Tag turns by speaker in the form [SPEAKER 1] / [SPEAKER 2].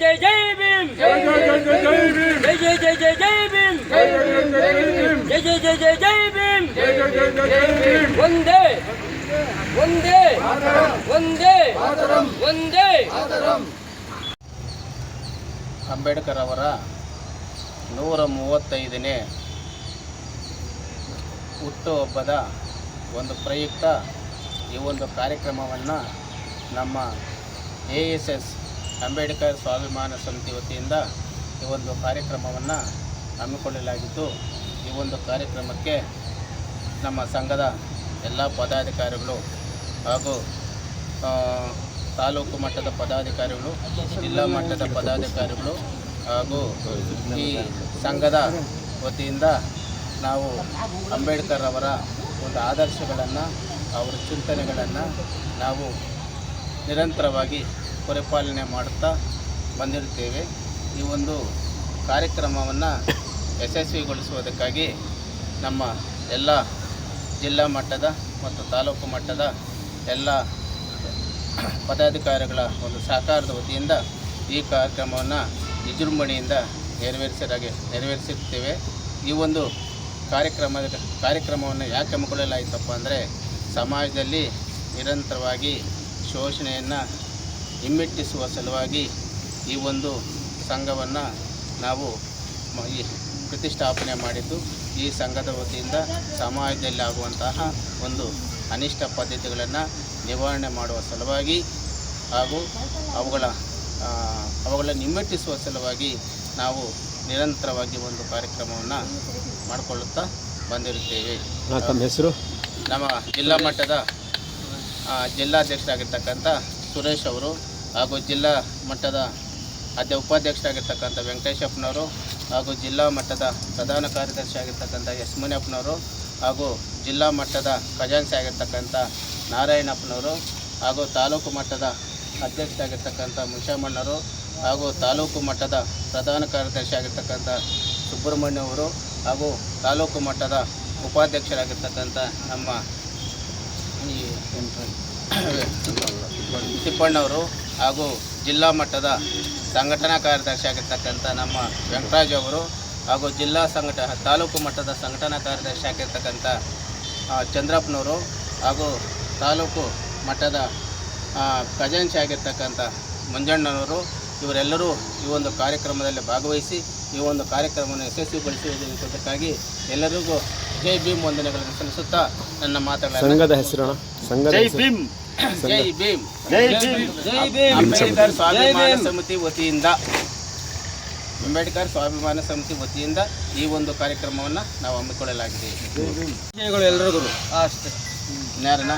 [SPEAKER 1] जय जय भीम
[SPEAKER 2] जय जय जय जय जय भीम
[SPEAKER 1] जय जय जय जय जय भीम
[SPEAKER 2] जय जय जय जय भीम
[SPEAKER 1] जय जय जय जय जय भीम
[SPEAKER 2] जय जय जय जय जय भीम
[SPEAKER 1] वंदे वंदे वंदे वंदे
[SPEAKER 3] ಅಂಬೇಡ್ಕರ್ ಅವರ 135ನೇ ಹುಟ್ಟುಹಬ್ಬದ ಒಂದು ಪ್ರಯುಕ್ತ ಈ ಒಂದು ಕಾರ್ಯಕ್ರಮವನ್ನು ನಮ್ಮ ASS ಅಂಬೇಡ್ಕರ್ ಸ್ವಾಭಿಮಾನ ಸಮಿತಿ ವತಿಯಿಂದ ಈ ಒಂದು ಕಾರ್ಯಕ್ರಮವನ್ನು ಹಮ್ಮಿಕೊಳ್ಳಲಾಗಿದ್ದು, ಈ ಒಂದು ಕಾರ್ಯಕ್ರಮಕ್ಕೆ ನಮ್ಮ ಸಂಘದ ಎಲ್ಲ ಪದಾಧಿಕಾರಿಗಳು ಹಾಗೂ ತಾಲೂಕು ಮಟ್ಟದ ಪದಾಧಿಕಾರಿಗಳು, ಜಿಲ್ಲಾ ಮಟ್ಟದ ಪದಾಧಿಕಾರಿಗಳು ಹಾಗೂ ಈ ಸಂಘದ ವತಿಯಿಂದ ನಾವು ಅಂಬೇಡ್ಕರ್ ಅವರ ಒಂದು ಆದರ್ಶಗಳನ್ನು, ಅವರ ಚಿಂತನೆಗಳನ್ನು ನಾವು ನಿರಂತರವಾಗಿ ಪರಿಪಾಲನೆ ಮಾಡುತ್ತಾ ಬಂದಿರುತ್ತೇವೆ. ಈ ಒಂದು ಕಾರ್ಯಕ್ರಮವನ್ನು ಯಶಸ್ವಿಗೊಳಿಸುವುದಕ್ಕಾಗಿ ನಮ್ಮ ಎಲ್ಲ ಜಿಲ್ಲಾ ಮಟ್ಟದ ಮತ್ತು ತಾಲೂಕು ಮಟ್ಟದ ಎಲ್ಲ ಪದಾಧಿಕಾರಿಗಳ ಒಂದು ಸಹಕಾರದ ವತಿಯಿಂದ ಈ ಕಾರ್ಯಕ್ರಮವನ್ನು ವಿಜೃಂಭಣೆಯಿಂದ ನೆರವೇರಿಸುತ್ತೇವೆ. ಈ ಒಂದು ಕಾರ್ಯಕ್ರಮವನ್ನು ಯಾಕೆ ಹಮ್ಮಿಕೊಳ್ಳಲಾಯಿತಪ್ಪ ಅಂದರೆ, ಸಮಾಜದಲ್ಲಿ ನಿರಂತರವಾಗಿ ಶೋಷಣೆಯನ್ನು ಹಿಮ್ಮೆಟ್ಟಿಸುವ ಸಲುವಾಗಿ ಈ ಒಂದು ಸಂಘವನ್ನು ನಾವು ಪ್ರತಿಷ್ಠಾಪನೆ ಮಾಡಿದ್ದು, ಈ ಸಂಘದ ವತಿಯಿಂದ ಸಮಾಜದಲ್ಲಿ ಆಗುವಂತಹ ಒಂದು ಅನಿಷ್ಟ ಪದ್ಧತಿಗಳನ್ನು ನಿವಾರಣೆ ಮಾಡುವ ಸಲುವಾಗಿ ಹಾಗೂ ಅವುಗಳನ್ನು ಹಿಮ್ಮೆಟ್ಟಿಸುವ ಸಲುವಾಗಿ ನಾವು ನಿರಂತರವಾಗಿ ಒಂದು ಕಾರ್ಯಕ್ರಮವನ್ನು ಮಾಡಿಕೊಳ್ಳುತ್ತಾ ಬಂದಿರುತ್ತೇವೆ.
[SPEAKER 4] ತಮ್ಮ ಹೆಸರು?
[SPEAKER 3] ನಮ್ಮ ಜಿಲ್ಲಾ ಮಟ್ಟದ ಜಿಲ್ಲಾಧ್ಯಕ್ಷರಾಗಿರ್ತಕ್ಕಂಥ ಸುರೇಶ್ ಅವರು ಹಾಗೂ ಜಿಲ್ಲಾ ಮಟ್ಟದ ಉಪಾಧ್ಯಕ್ಷರಾಗಿರ್ತಕ್ಕಂಥ ವೆಂಕಟೇಶಪ್ಪನವರು ಹಾಗೂ ಜಿಲ್ಲಾ ಮಟ್ಟದ ಪ್ರಧಾನ ಕಾರ್ಯದರ್ಶಿ ಆಗಿರ್ತಕ್ಕಂಥ ಎಸ್ ಮುನಿಯಪ್ಪನವರು ಹಾಗೂ ಜಿಲ್ಲಾ ಮಟ್ಟದ ಖಜಾನ್ಸಿ ಆಗಿರ್ತಕ್ಕಂಥ ನಾರಾಯಣಪ್ಪನವರು ಹಾಗೂ ತಾಲೂಕು ಮಟ್ಟದ ಅಧ್ಯಕ್ಷರಾಗಿರ್ತಕ್ಕಂಥ ಮುಷಾಮಣ್ಣವರು ಹಾಗೂ ತಾಲೂಕು ಮಟ್ಟದ ಪ್ರಧಾನ ಕಾರ್ಯದರ್ಶಿ ಆಗಿರ್ತಕ್ಕಂಥ ಸುಬ್ರಹ್ಮಣ್ಯ ಅವರು ಹಾಗೂ ತಾಲೂಕು ಮಟ್ಟದ ಉಪಾಧ್ಯಕ್ಷರಾಗಿರ್ತಕ್ಕಂಥ ನಮ್ಮ ಈ ತಿಪ್ಪಣ್ಣವರು ಹಾಗೂ ಜಿಲ್ಲಾ ಮಟ್ಟದ ಸಂಘಟನಾ ಕಾರ್ಯದರ್ಶಿ ಆಗಿರ್ತಕ್ಕಂಥ ನಮ್ಮ ವೆಂಕಟರಾಜ್ ಅವರು ಹಾಗೂ ತಾಲೂಕು ಮಟ್ಟದ ಸಂಘಟನಾ ಕಾರ್ಯದರ್ಶಿ ಆಗಿರ್ತಕ್ಕಂಥ ಚಂದ್ರಪ್ಪನವರು ಹಾಗೂ ತಾಲೂಕು ಮಟ್ಟದ ಖಜಾನ್ಸಿ ಆಗಿರ್ತಕ್ಕಂಥ ಮಂಜಣ್ಣನವರು, ಇವರೆಲ್ಲರೂ ಈ ಒಂದು ಕಾರ್ಯಕ್ರಮದಲ್ಲಿ ಭಾಗವಹಿಸಿ ಈ ಒಂದು ಕಾರ್ಯಕ್ರಮವನ್ನು ಯಶಸ್ವಿಗೊಳಿಸುವುದಕ್ಕಾಗಿ ಎಲ್ಲರಿಗೂ ಜೈ ಭೀಮ್ ವಂದನೆಗಳನ್ನು ಸಲ್ಲಿಸುತ್ತಾ ನನ್ನ ಮಾತುಗಳನ್ನು
[SPEAKER 4] ಸಂಘದ ಹೆಸರು?
[SPEAKER 3] ಜೈ ಭೀಮ್ ಜೈ ಭೀಮ್ ಜೈ ಭೀಮ್ ಅಂಬೇಡ್ಕರ್ ಸ್ವಾಭಿಮಾನ ಸಮಿತಿ ವತಿಯಿಂದ ಈ ಒಂದು ಕಾರ್ಯಕ್ರಮವನ್ನು ನಾವು ಹಮ್ಮಿಕೊಳ್ಳಲಾಗಿದೆ.
[SPEAKER 1] ಎಲ್ಲರಿಗೂ ಅಷ್ಟೇ.
[SPEAKER 3] ಯಾರನ್ನ